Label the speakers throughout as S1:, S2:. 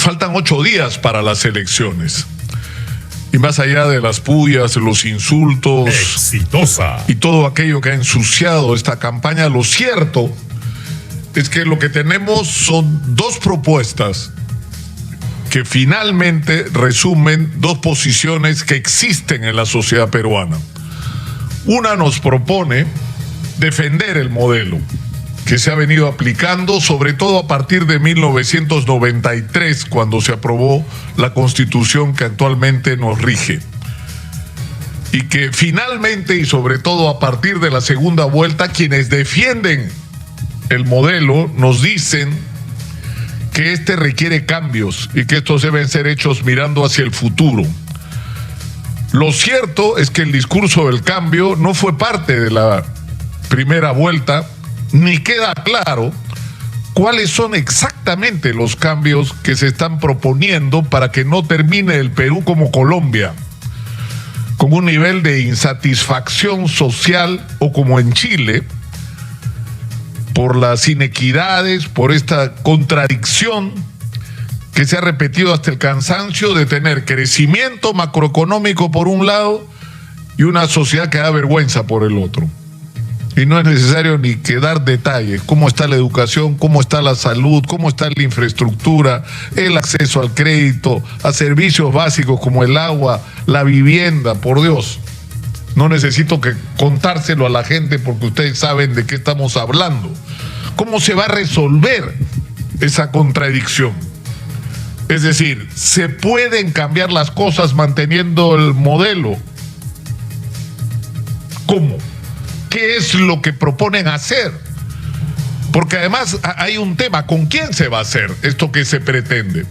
S1: faltan 8 días para las elecciones. Y más allá de las pullas, los insultos
S2: exitosa
S1: y todo aquello que ha ensuciado esta campaña, lo cierto es que lo que tenemos son 2 propuestas que finalmente resumen 2 posiciones que existen en la sociedad peruana. Una nos propone defender el modelo que se ha venido aplicando, sobre todo a partir de 1993, cuando se aprobó la Constitución que actualmente nos rige. Y que finalmente, y sobre todo a partir de la segunda vuelta, quienes defienden el modelo nos dicen que este requiere cambios y que estos deben ser hechos mirando hacia el futuro. Lo cierto es que el discurso del cambio no fue parte de la primera vuelta, ni queda claro cuáles son exactamente los cambios que se están proponiendo para que no termine el Perú como Colombia, con un nivel de insatisfacción social, o como en Chile, por las inequidades, por esta contradicción que se ha repetido hasta el cansancio de tener crecimiento macroeconómico por un lado y una sociedad que da vergüenza por el otro. Y no es necesario ni que dar detalles, cómo está la educación, cómo está la salud, cómo está la infraestructura, el acceso al crédito, a servicios básicos como el agua, la vivienda, por Dios. No necesito que contárselo a la gente porque ustedes saben de qué estamos hablando. ¿Cómo se va a resolver esa contradicción? Es decir, ¿se pueden cambiar las cosas manteniendo el modelo? ¿Cómo? ¿Qué es lo que proponen hacer? Porque además hay un tema, ¿con quién se va a hacer esto que se pretende?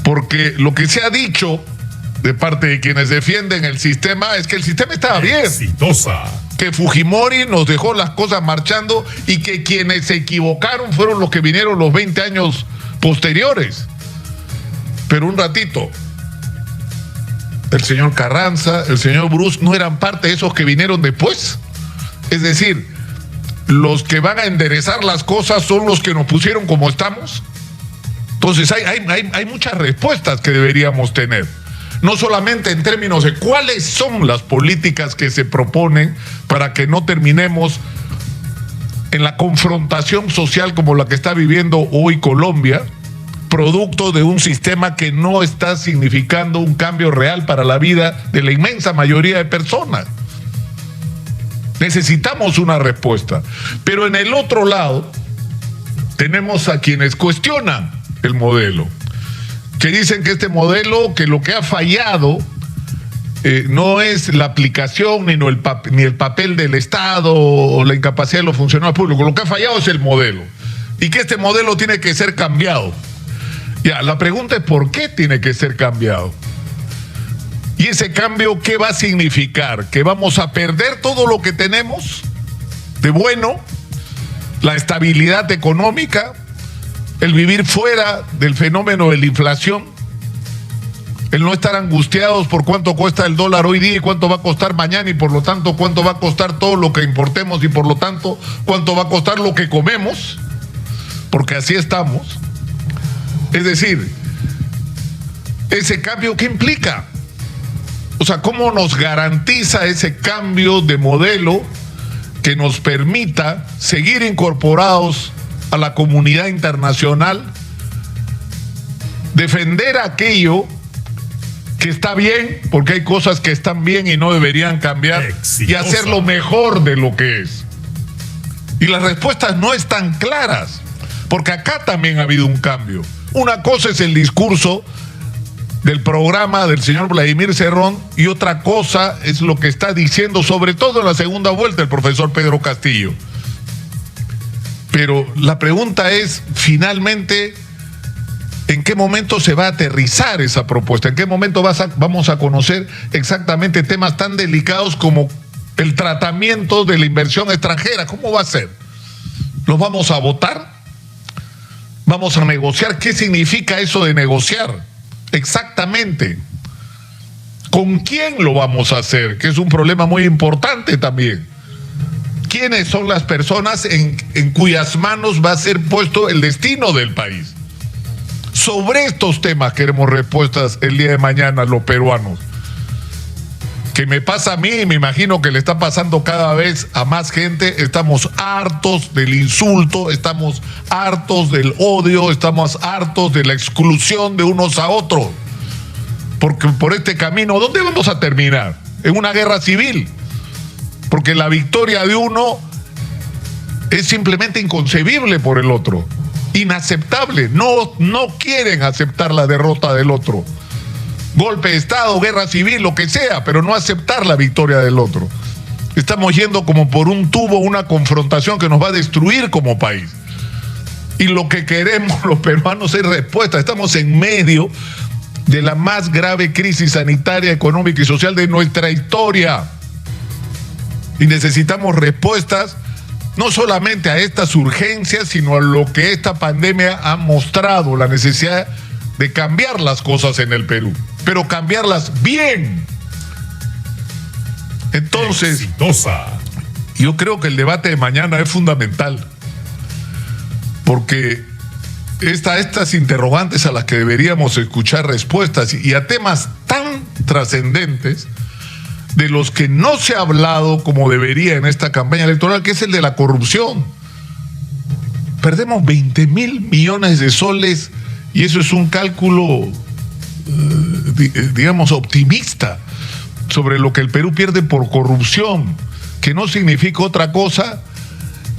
S1: Porque lo que se ha dicho de parte de quienes defienden el sistema es que el sistema estaba bien.
S2: Exitosa.
S1: Que Fujimori nos dejó las cosas marchando y que quienes se equivocaron fueron los que vinieron los 20 años posteriores. Pero un ratito, el señor Carranza, el señor Bruce no eran parte de esos que vinieron después. Es decir, los que van a enderezar las cosas son los que nos pusieron como estamos. Entonces hay muchas respuestas que deberíamos tener. No solamente en términos de cuáles son las políticas que se proponen para que no terminemos en la confrontación social como la que está viviendo hoy Colombia, producto de un sistema que no está significando un cambio real para la vida de la inmensa mayoría de personas. Necesitamos una respuesta. Pero en el otro lado tenemos a quienes cuestionan el modelo, que dicen que este modelo, que lo que ha fallado no es la aplicación ni el papel del Estado o la incapacidad de los funcionarios públicos, lo que ha fallado es el modelo y que este modelo tiene que ser cambiado. Ya, la pregunta es ¿por qué tiene que ser cambiado? Y ese cambio, ¿qué va a significar? ¿Que vamos a perder todo lo que tenemos de bueno? La estabilidad económica, el vivir fuera del fenómeno de la inflación, el no estar angustiados por cuánto cuesta el dólar hoy día y cuánto va a costar mañana y por lo tanto cuánto va a costar todo lo que importemos y por lo tanto cuánto va a costar lo que comemos, porque así estamos. Es decir, ese cambio, ¿qué implica? O sea, ¿cómo nos garantiza ese cambio de modelo que nos permita seguir incorporados a la comunidad internacional, defender aquello que está bien, porque hay cosas que están bien y no deberían cambiar, y hacerlo mejor de lo que es? Y las respuestas no están claras, porque acá también ha habido un cambio. Una cosa es el discurso del programa del señor Vladimir Cerrón y otra cosa es lo que está diciendo, sobre todo en la segunda vuelta, el profesor Pedro Castillo. Pero la pregunta es, finalmente, ¿en qué momento se va a aterrizar esa propuesta? ¿En qué momento vamos a conocer exactamente temas tan delicados como el tratamiento de la inversión extranjera? ¿Cómo va a ser? ¿Los vamos a votar? ¿Vamos a negociar? ¿Qué significa eso de negociar? Exactamente. ¿Con quién lo vamos a hacer? Que es un problema muy importante también. ¿Quiénes son las personas en cuyas manos va a ser puesto el destino del país? Sobre estos temas queremos respuestas el día de mañana los peruanos. Que me pasa a mí y me imagino que le está pasando cada vez a más gente. Estamos hartos del insulto, estamos hartos del odio, estamos hartos de la exclusión de unos a otros. Porque por este camino, ¿dónde vamos a terminar? En una guerra civil. Porque la victoria de uno es simplemente inconcebible por el otro. Inaceptable. No quieren aceptar la derrota del otro. Golpe de Estado, guerra civil, lo que sea, pero no aceptar la victoria del otro. Estamos yendo como por un tubo, una confrontación que nos va a destruir como país. Y lo que queremos los peruanos es respuesta. Estamos en medio de la más grave crisis sanitaria, económica y social de nuestra historia. Y necesitamos respuestas no solamente a estas urgencias, sino a lo que esta pandemia ha mostrado, la necesidad de cambiar las cosas en el Perú, pero cambiarlas bien. Entonces,
S2: Exitosa.
S1: yo creo que el debate de mañana es fundamental, porque estas interrogantes a las que deberíamos escuchar respuestas y a temas tan trascendentes de los que no se ha hablado como debería en esta campaña electoral, que es el de la corrupción. Perdemos 20.000 millones de soles y eso es un cálculo, digamos, optimista sobre lo que el Perú pierde por corrupción, que no significa otra cosa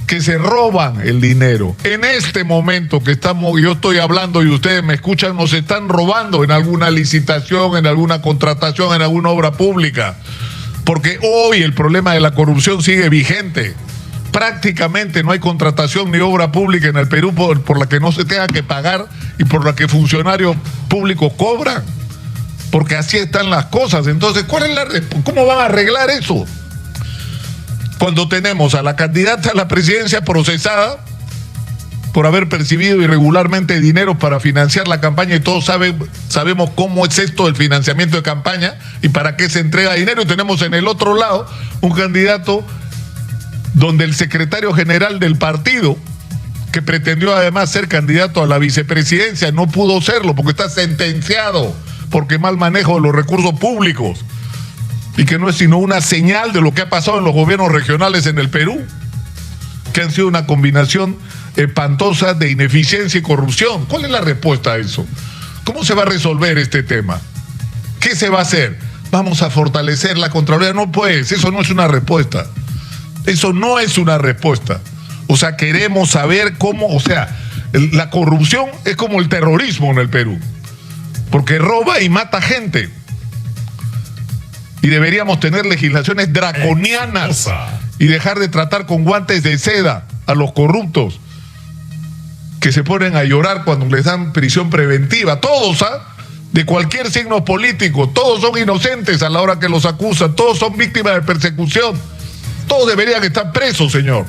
S1: que se roban el dinero. En este momento que yo estoy hablando y ustedes me escuchan, nos están robando en alguna licitación, en alguna contratación, en alguna obra pública. Porque hoy el problema de la corrupción sigue vigente. Prácticamente no hay contratación ni obra pública en el Perú por la que no se tenga que pagar y por la que funcionarios públicos cobran. Porque así están las cosas. Entonces, ¿cómo van a arreglar eso? Cuando tenemos a la candidata a la presidencia procesada por haber percibido irregularmente dinero para financiar la campaña y todos sabemos cómo es esto del financiamiento de campaña y para qué se entrega dinero, y tenemos en el otro lado un candidato donde el secretario general del partido, que pretendió además ser candidato a la vicepresidencia, no pudo serlo porque está sentenciado porque mal manejo de los recursos públicos, y que no es sino una señal de lo que ha pasado en los gobiernos regionales en el Perú, que han sido una combinación espantosa de ineficiencia y corrupción. ¿Cuál es la respuesta a eso? ¿Cómo se va a resolver este tema? ¿Qué se va a hacer? ¿Vamos a fortalecer la Contraloría? No, pues, eso no es una respuesta. Eso no es una respuesta. O sea, queremos saber cómo, la corrupción es como el terrorismo en el Perú, porque roba y mata gente. Y deberíamos tener legislaciones draconianas y dejar de tratar con guantes de seda a los corruptos que se ponen a llorar cuando les dan prisión preventiva. Todos, de cualquier signo político, todos son inocentes a la hora que los acusan, todos son víctimas de persecución. Todos deberían estar presos, señor.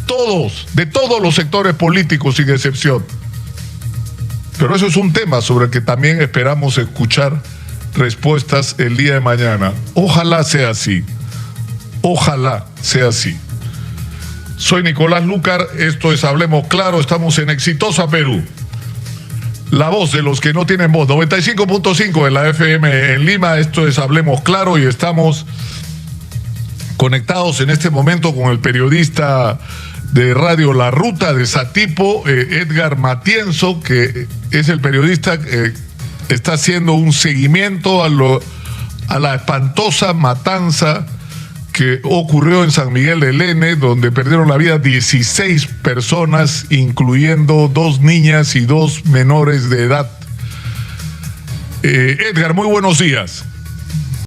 S1: Todos, de todos los sectores políticos, sin excepción. Pero eso es un tema sobre el que también esperamos escuchar respuestas el día de mañana. Ojalá sea así. Ojalá sea así. Soy Nicolás Lucar, esto es Hablemos Claro, estamos en Exitosa Perú. La voz de los que no tienen voz, 95.5 en la FM en Lima, esto es Hablemos Claro y estamos conectados en este momento con el periodista de Radio La Ruta de Satipo, Edgar Matienzo, que es el periodista que está haciendo un seguimiento a la espantosa matanza que ocurrió en San Miguel de Lene, donde perdieron la vida 16 personas, incluyendo 2 niñas y 2 menores de edad. Edgar, muy buenos días.